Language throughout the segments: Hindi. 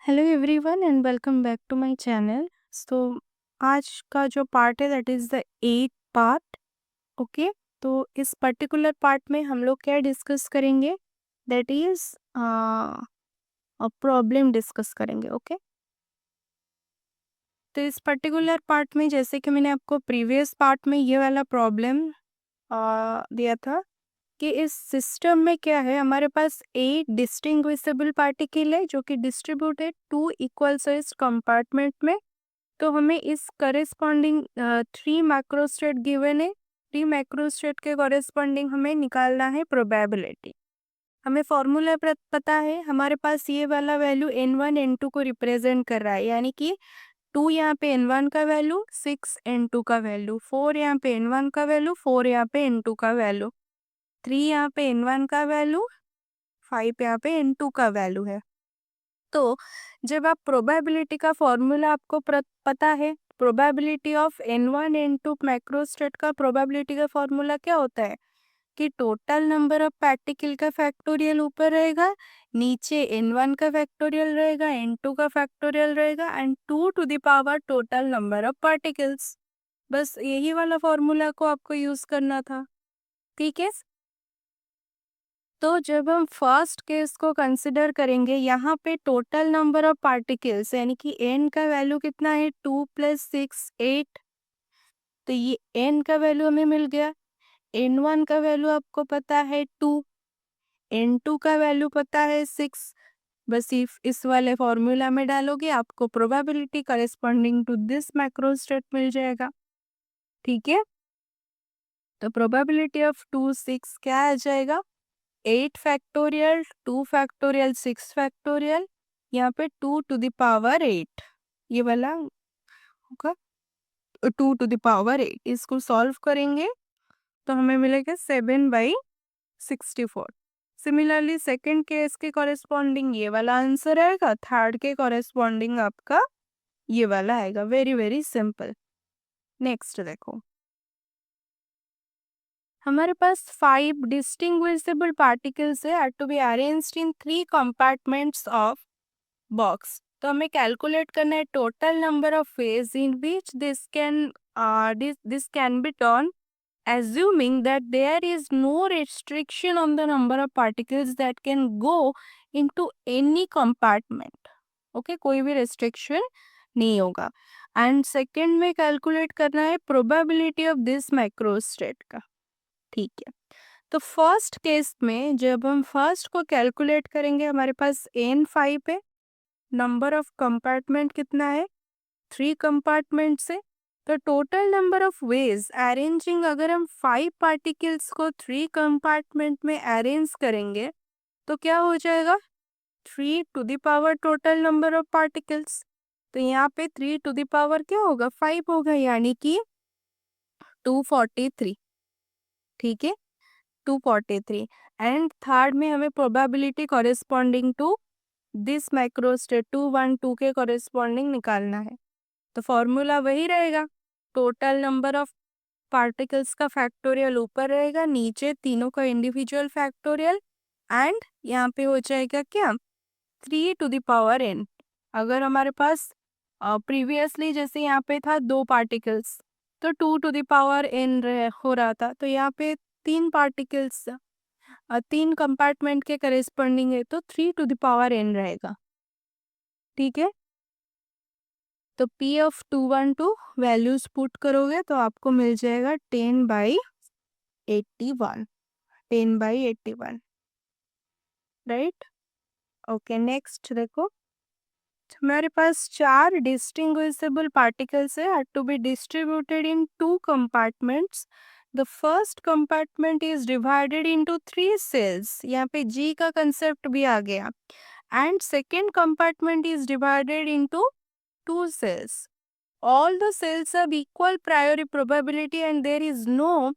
Hello everyone and welcome back to my channel. So आज का जो पार्ट है that is the 8th part. Okay, तो इस पर्टिकुलर पार्ट में हम लोग क्या डिस्कस करेंगे, दैट इज़ प्रॉब्लम डिस्कस करेंगे। ओके, तो इस पर्टिकुलर पार्ट में जैसे कि मैंने आपको प्रीवियस पार्ट में ये वाला प्रॉब्लम दिया था कि इस सिस्टम में क्या है, हमारे पास 8 डिस्टिंग्विशेबल पार्टिकल है जो कि डिस्ट्रीब्यूटेड 2 इक्वल साइज कंपार्टमेंट में। तो हमें इस करेस्पॉन्डिंग 3 मैक्रोस्टेट गिवन है। 3 मैक्रोस्टेट के कॉरेस्पॉन्डिंग हमें निकालना है प्रोबेबिलिटी। हमें फॉर्मूला पता है, हमारे पास ये वाला वैल्यू n1 n2 को रिप्रेजेंट कर रहा है, यानी कि 2 यहाँ पे n1 का वैल्यू, 6 n2 का वैल्यू, 4 यहाँ पे n1 का वैल्यू, 4 यहाँ पे n2 का वैल्यू, 3 यहाँ पे n1 का वैल्यू, 5 यहाँ पे n2 का वैल्यू है। तो जब आप प्रोबेबिलिटी का फॉर्मूला आपको पता है, probability of n1 n2 macrostate का प्रोबेबिलिटी का फॉर्मूला क्या होता है कि टोटल नंबर ऑफ पार्टिकल का फैक्टोरियल ऊपर रहेगा, नीचे n1 का फैक्टोरियल रहेगा, n2 का फैक्टोरियल रहेगा and 2 to the power total number of particles. बस यही वाला फॉर्मूला को आपको यूज करना था। ठीक है, तो जब हम फर्स्ट केस को कंसिडर करेंगे, यहाँ पे टोटल नंबर ऑफ पार्टिकल्स यानी कि n का वैल्यू कितना है, 2 + 6 8। तो ये n का वैल्यू हमें मिल गया। n1 का वैल्यू आपको पता है 2, n2 का वैल्यू पता है 6। बस इस वाले फॉर्मूला में डालोगे, आपको probability corresponding to this macrostate मिल जाएगा। ठीक है, तो प्रोबेबिलिटी ऑफ 2 6 क्या आ जाएगा, 8 फैक्टोरियल, 2 फैक्टोरियल, 6 फैक्टोरियल, यहाँ पे 2 टू द पावर 8, ये वाला होगा 2 टू द पावर 8। इसको सॉल्व करेंगे तो हमें मिलेगा 7/64। सिमिलरली सेकंड केस के कॉरेस्पॉन्डिंग ये वाला आंसर आएगा, थर्ड के कॉरेस्पॉन्डिंग आपका ये वाला आएगा। Very very simple. नेक्स्ट देखो, हमारे पास 5 डिस्टिंग्विशेबल पार्टिकल्स है, are to be arranged in 3 compartments of box. तो हमें कैलकुलेट करना है total number of phase in which this can be done assuming that there is no restriction on the number of particles that can go into any compartment. Okay, कोई भी restriction नहीं होगा। एंड सेकेंड में कैलकुलेट करना है प्रोबेबिलिटी ऑफ दिस माइक्रोस्टेट का। ठीक है, तो फर्स्ट केस में जब हम फर्स्ट को कैलकुलेट करेंगे, हमारे पास n5 है, नंबर ऑफ कंपार्टमेंट कितना है, 3 कंपार्टमेंट से। तो total number of ways arranging, अगर हम 5 पार्टिकल्स को 3 कंपार्टमेंट में अरेंज करेंगे तो क्या हो जाएगा, 3 to the power total number of particles. तो यहाँ पे 3 टू द पावर क्या होगा, 5 होगा, यानी कि 243। ठीक है, 243। एंड थर्ड में हमें probability corresponding to this microstate 212 के कॉरेस्पॉन्डिंग निकालना है। तो फॉर्मूला वही रहेगा, टोटल नंबर ऑफ पार्टिकल्स का फैक्टोरियल ऊपर रहेगा, नीचे तीनों का इंडिविजुअल फैक्टोरियल एंड यहाँ पे हो जाएगा क्या, 3 टू द पावर n। अगर हमारे पास प्रीवियसली जैसे यहाँ पे था 2 पार्टिकल्स तो 2 टू द पावर n हो रहा था, तो यहाँ पे 3 पार्टिकल्स 3 कंपार्टमेंट के करेस्पॉन्डिंग है, तो 3 टू द पावर n रहेगा। ठीक है, तो P ऑफ 212 वैल्यूज पुट करोगे तो आपको मिल जाएगा 10/81, 10/81, राइट। ओके, नेक्स्ट देखो, हमारे पास 4 डिस्टिंग्विशेबल पार्टिकल्स है, are to be distributed in 2 compartments. The first compartment is divided into 3 cells, यहाँ पे G का कंसेप्ट भी आ गया। And second compartment is divided into 2 cells. All the cells have equal priori probability and there is no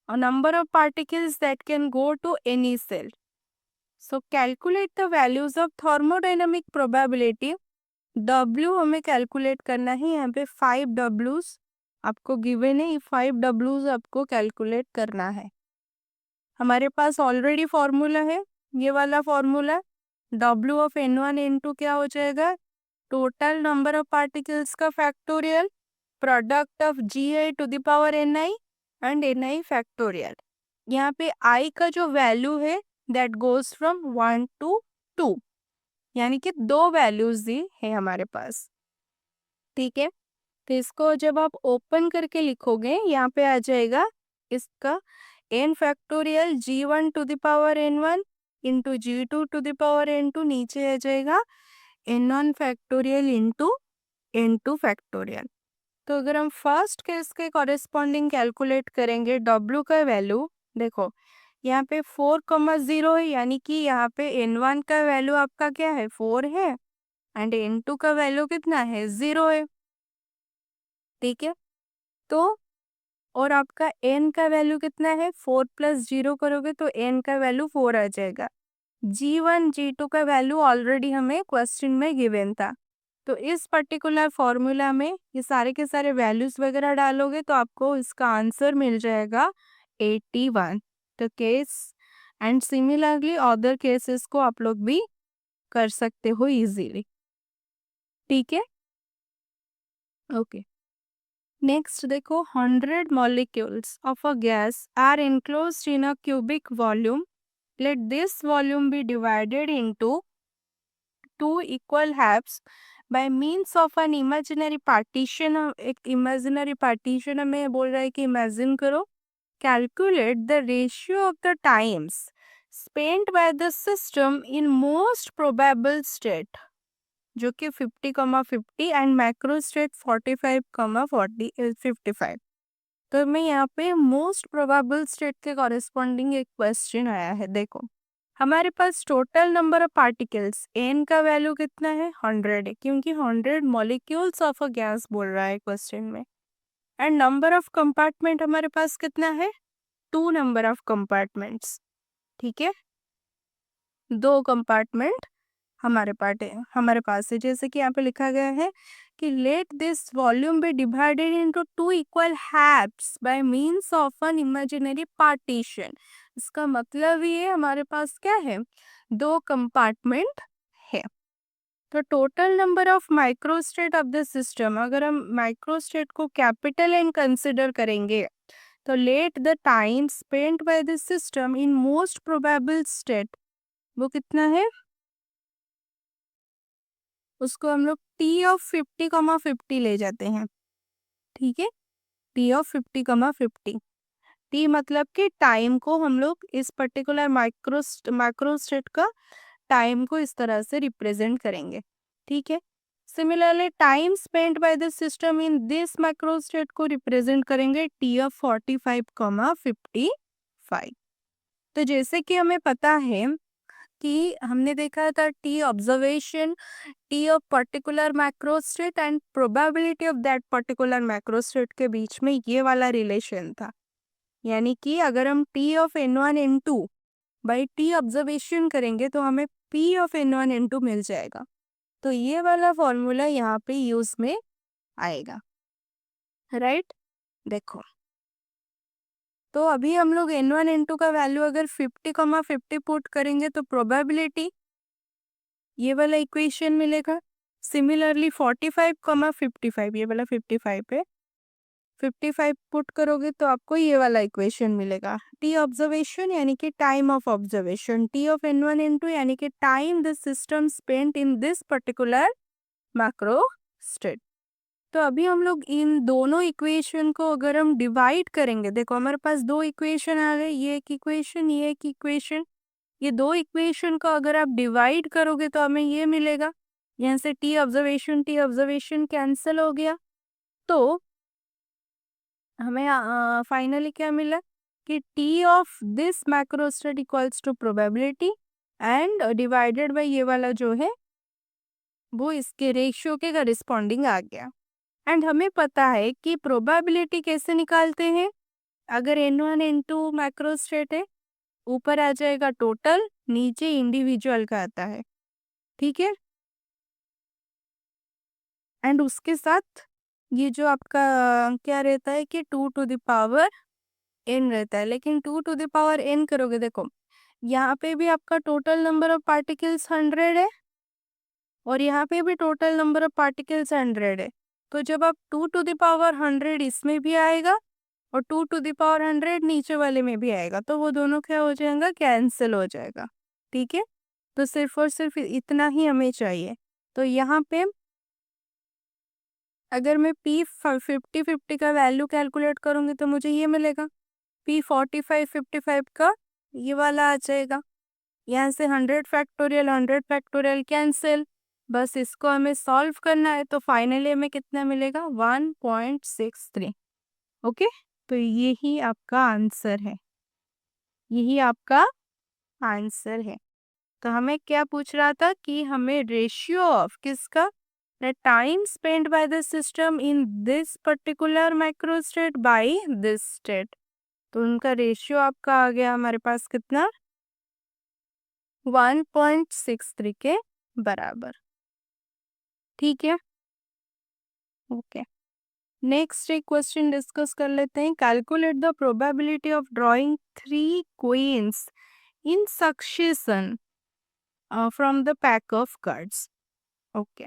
number of particles that can go to any cell. So calculate the values of thermodynamic probability. W हमें कैलकुलेट करना है, यहाँ पे 5 W's आपको गिवन है, 5 W's आपको कैलकुलेट करना है। हमारे पास ऑलरेडी फॉर्मूला है, ये वाला formula W of N1 N2 क्या हो जाएगा, टोटल नंबर ऑफ पार्टिकल्स का factorial, product of Gi to the power Ni and Ni factorial. यहाँ पे I का जो वैल्यू है दैट गोज फ्रॉम 1 to 2, यानी कि दो वैल्यूज दी है हमारे पास। ठीक है, तो इसको जब आप ओपन करके लिखोगे यहाँ पे आ जाएगा इसका n factorial G1 to the power N1 into G2 to the power N2, नीचे आ जाएगा N1 factorial into N2 factorial. तो अगर हम फर्स्ट केस के कॉरेस्पॉन्डिंग कैलकुलेट करेंगे W का वैल्यू, देखो यहाँ पे 4,0 है, यानी कि यहाँ पे N1 का वैल्यू आपका क्या है, 4 है, एंड N2 का वैल्यू कितना है, 0 है। ठीक है, तो और आपका n का वैल्यू कितना है, 4 प्लस 0 करोगे तो n का वैल्यू 4 आ जाएगा। G1 G2 का वैल्यू ऑलरेडी हमें क्वेश्चन में गिवन था, तो इस पर्टिकुलर फॉर्मूला में ये सारे के सारे वैल्यूज वगैरह डालोगे तो आपको इसका आंसर मिल जाएगा 81। तो case and similarly other cases को आप लोग भी कर सकते हो इजीली। ठीक है, ओके। नेक्स्ट देखो, 100 molecules of a gas are enclosed in a cubic volume. Let this volume be divided into two equal halves by means of an imaginary partition। एक imaginary partition हमें बोल रहा है कि imagine करो। Calculate the ratio of the times spent by the system in most probable state, जो कि 50,50 एंड मैक्रो स्टेट 45,55। तो मैं यहाँ पे मोस्ट प्रोबेबल स्टेट के कॉरेस्पॉन्डिंग एक क्वेश्चन आया है। देखो हमारे पास total number of particles n का वैल्यू कितना है, 100 है, क्योंकि 100 मॉलिक्यूल्स ऑफ अ गैस बोल रहा है क्वेश्चन में। एंड नंबर ऑफ कंपार्टमेंट हमारे पास कितना है, 2 नंबर ऑफ कंपार्टमेंट्स। ठीक है, 2 कंपार्टमेंट हमारे पास है, जैसे कि यहाँ पे लिखा गया है कि let this volume be divided into two equal halves by means of an imaginary partition. इसका मतलब ये हमारे पास क्या है, 2 कंपार्टमेंट है। तो total number of microstate of the system, अगर हम माइक्रोस्टेट को कैपिटल एन कंसिडर करेंगे तो let the time spent bye the system in most probable state, वो कितना है, उसको हम लोग टी ऑफ 50,50 ले जाते हैं। ठीक है, टी ऑफ 50,50, टी मतलब कि टाइम को हम लोग इस पर्टिकुलर माइक्रोस्टेट का टाइम को इस तरह से रिप्रेजेंट करेंगे। ठीक है, similarly time spent bye the system in this microstate को रिप्रेजेंट करेंगे टी ऑफ 45,55। तो जैसे कि हमें पता है कि हमने देखा था T observation, T of particular macrostate and probability of that particular macrostate के बीच में ये वाला रिलेशन था। यानी कि अगर हम T of N1 N2 by T observation करेंगे तो हमें पी ऑफ N1 N2 मिल जाएगा। तो ये वाला फॉर्मूला यहाँ पे यूज में आएगा, राइट। देखो तो अभी हम लोग N1 N2 का वैल्यू अगर 50,50 पुट करेंगे तो प्रोबेबिलिटी ये वाला इक्वेशन मिलेगा। सिमिलरली 45,55, ये वाला 55 है, 55 पुट करोगे तो आपको ये वाला इक्वेशन मिलेगा। टी ऑब्जर्वेशन यानी कि time of observation, T of N1 N2 यानी कि time the system spent in this particular macro state. तो अभी हम लोग इन दोनों इक्वेशन को अगर हम डिवाइड करेंगे, देखो हमारे पास दो इक्वेशन आ गए, ये एक इक्वेशन, ये एक इक्वेशन। ये दो इक्वेशन को अगर आप डिवाइड करोगे तो हमें ये मिलेगा, यहाँ से टी ऑब्जर्वेशन कैंसिल हो गया, तो हमें फाइनली क्या मिला कि T of this macrostate equals to probability and divided by ये वाला जो है वो इसके रेशियो के करस्पॉन्डिंग आ गया। एंड हमें पता है कि प्रोबेबिलिटी कैसे निकालते हैं, अगर N1 N2 मैक्रोस्टेट है, ऊपर आ जाएगा टोटल, नीचे इंडिविजुअल का आता है। ठीक है, एंड उसके साथ ये जो आपका क्या रहता है कि 2 टू द पावर n रहता है, लेकिन 2 टू द पावर n करोगे, देखो यहाँ पे भी आपका टोटल नंबर ऑफ पार्टिकल्स 100 है और यहाँ पे भी टोटल नंबर ऑफ पार्टिकल्स 100 है। तो जब आप 2 to the power 100 इसमें भी आएगा और 2 to the power 100 नीचे वाले में भी आएगा, तो वो दोनों क्या हो जाएगा, कैंसिल हो जाएगा। ठीक है, तो सिर्फ और सिर्फ इतना ही हमें चाहिए। तो यहाँ पे अगर मैं P 50 का वैल्यू कैलकुलेट करूँगी तो मुझे ये मिलेगा, P 45 का ये वाला आ जाएगा। यहाँ से 100 फैक्टोरियल कैंसिल, बस इसको हमें सॉल्व करना है। तो फाइनली हमें कितना मिलेगा, 1.63। ओके, तो यही आपका आंसर है, यही आपका आंसर है। तो हमें क्या पूछ रहा था कि हमें रेशियो ऑफ किसका, the time spend by the system in this particular microstate by this state. तो उनका रेशियो आपका आ गया हमारे पास कितना, 1.63 के बराबर। ठीक है, ओके। नेक्स्ट एक क्वेश्चन डिस्कस कर लेते हैं। Calculate the probability of drawing 3 queens in succession from the pack of cards. Okay,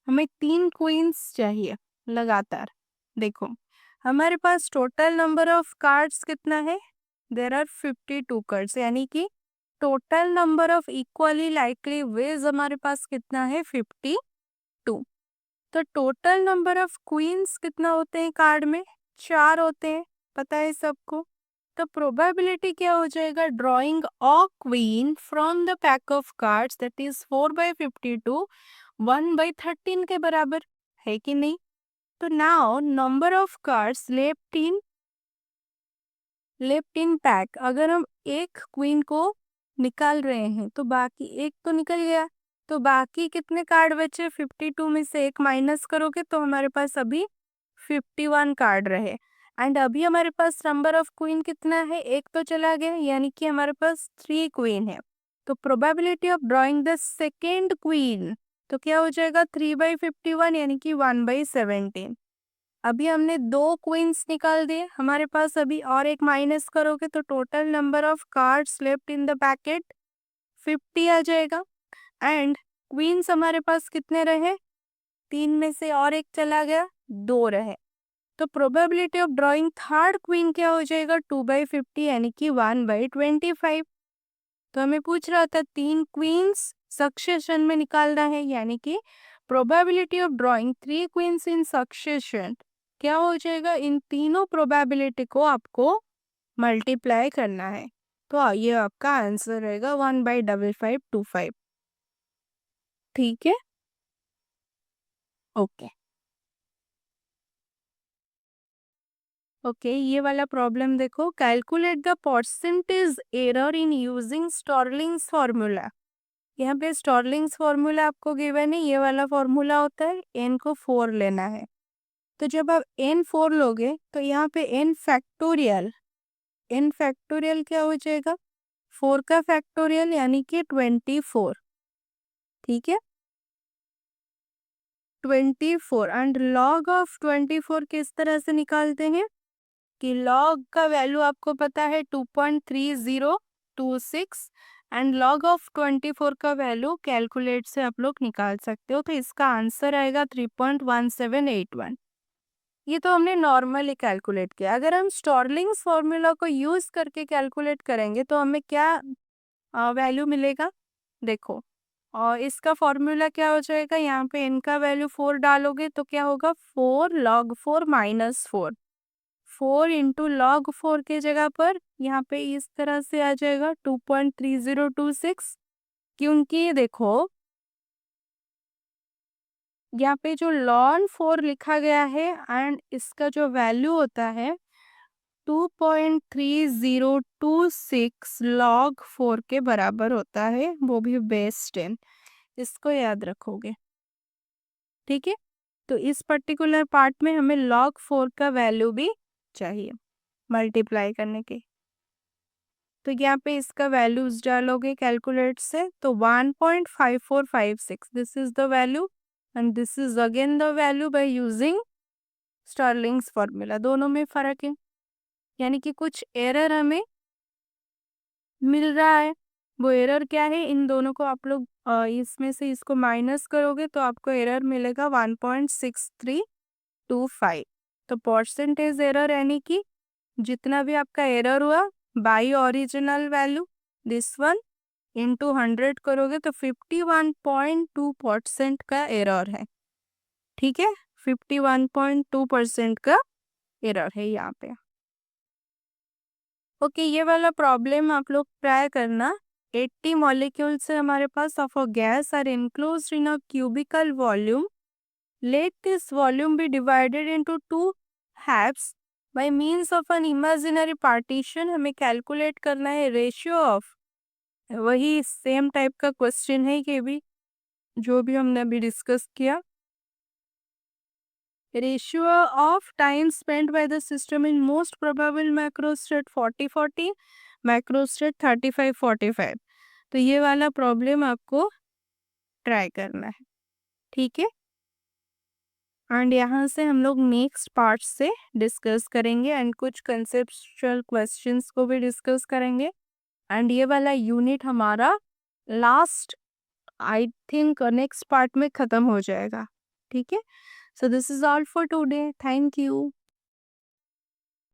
हमें 3 क्वींस चाहिए लगातार। देखो, हमारे पास टोटल नंबर ऑफ कार्ड्स कितना है, देर आर 52 कार्ड्स, यानी कि total number of equally likely ways हमारे पास कितना है, 52। तो टोटल नंबर ऑफ क्वींस कितना होते हैं कार्ड में, 4 होते हैं, पता है सबको। तो प्रोबेबिलिटी क्या हो जाएगा, drawing a queen from the pack of cards that is 4/52 1/13 के बराबर है कि नहीं। तो now number of cards left in pack, अगर हम एक क्वीन को निकाल रहे हैं तो बाकी एक तो निकल गया, तो बाकी कितने कार्ड बचे, 52 में से एक माइनस करोगे तो हमारे पास अभी 51 कार्ड रहे। एंड अभी हमारे पास नंबर ऑफ क्वीन कितना है, एक तो चला गया, यानी कि हमारे पास 3 क्वीन है। तो probability of drawing the second queen, तो क्या हो जाएगा, 3/51 यानी कि 1/17। अभी हमने 2 क्वींस निकाल दिए, हमारे पास अभी और एक माइनस करोगे तो total number of cards left in the packet 50 आ जाएगा। एंड क्वींस हमारे पास कितने रहे, 3 में से और एक चला गया, 2 रहे। तो probability of drawing third queen क्या हो जाएगा, 2/50 यानी कि 1/25। तो हमें पूछ रहा था 3 क्वींस सक्सेशन में निकालना है, यानी कि probability of drawing 3 queens in succession क्या हो जाएगा, इन तीनों प्रोबेबिलिटी को आपको मल्टीप्लाई करना है। तो ये आपका आंसर रहेगा 1/5525। ठीक है, ओके ओके। ये वाला प्रॉब्लम देखो, calculate the percentage error in using Stirling's formula. यहाँ पे स्टर्लिंग्स फॉर्मूला आपको गिवन है, ये वाला फॉर्मूला होता है, n को 4 लेना है। तो जब आप n 4 लोगे तो यहाँ पे n फैक्टोरियल क्या हो जाएगा, 4 का फैक्टोरियल यानी कि 24। ठीक है, 24 एंड लॉग ऑफ 24 किस तरह से निकालते हैं कि लॉग का वैल्यू आपको पता है 2.3026 एंड लॉग ऑफ 24 का वैल्यू कैलकुलेट से आप लोग निकाल सकते हो। तो इसका आंसर आएगा 3.1781। ये तो हमने नॉर्मली कैलकुलेट किया। अगर हम स्टर्लिंग्स फॉर्मूला को यूज करके कैलकुलेट करेंगे तो हमें क्या वैल्यू मिलेगा, देखो। और इसका फॉर्मूला क्या हो जाएगा, यहाँ पे इनका वैल्यू 4 डालोगे तो क्या होगा, 4 log 4 माइनस 4, 4 इंटू लॉग 4 के जगह पर यहाँ पे इस तरह से आ जाएगा 2.3026। क्योंकि देखो यहाँ पे जो ln 4 लिखा गया है एंड इसका जो वैल्यू होता है 2.3026 log 4 के बराबर होता है, वो भी बेस 10। इसको याद रखोगे, ठीक है। तो इस पर्टिकुलर पार्ट में हमें log 4 का वैल्यू भी चाहिए मल्टीप्लाई करने के। तो यहाँ पे इसका वैल्यूज डालोगे कैलकुलेट से तो 1.5456 this is the value and this is again the value by using Stirling's formula. दोनों में फर्क है, यानी कि कुछ एरर हमें मिल रहा है। वो एरर क्या है, इन दोनों को आप लोग इसमें से इसको माइनस करोगे तो आपको एरर मिलेगा 1.6325। तो परसेंटेज एरर यानी कि जितना भी आपका एरर हुआ by original value this one into 100 करोगे तो 51.2% का एरर है। ठीक है, 51.2% का एरर है यहाँ पे। ओके, ये वाला प्रॉब्लम आप लोग ट्राई करना। 80 मॉलिक्यूल से हमारे पास of a gas are enclosed इन अ cubical volume. Let this volume be divided into two halves by means of an imaginary partition. हमें कैलकुलेट करना है रेशियो ऑफ, वही सेम टाइप का क्वेश्चन है कि भी जो भी हमने अभी डिस्कस किया। Ratio of time spent bye the system in most probable macrostate 40-40, macrostate 35-45। तो ये वाला प्रॉब्लम आपको ट्राई करना है। ठीक है, एंड यहाँ से हम लोग नेक्स्ट पार्ट से डिस्कस करेंगे एंड कुछ कंसेप्चुअल क्वेश्चंस को भी डिस्कस करेंगे। एंड ये वाला यूनिट हमारा last I think next part में ख़त्म हो जाएगा। ठीक है, so this is all for today, thank you.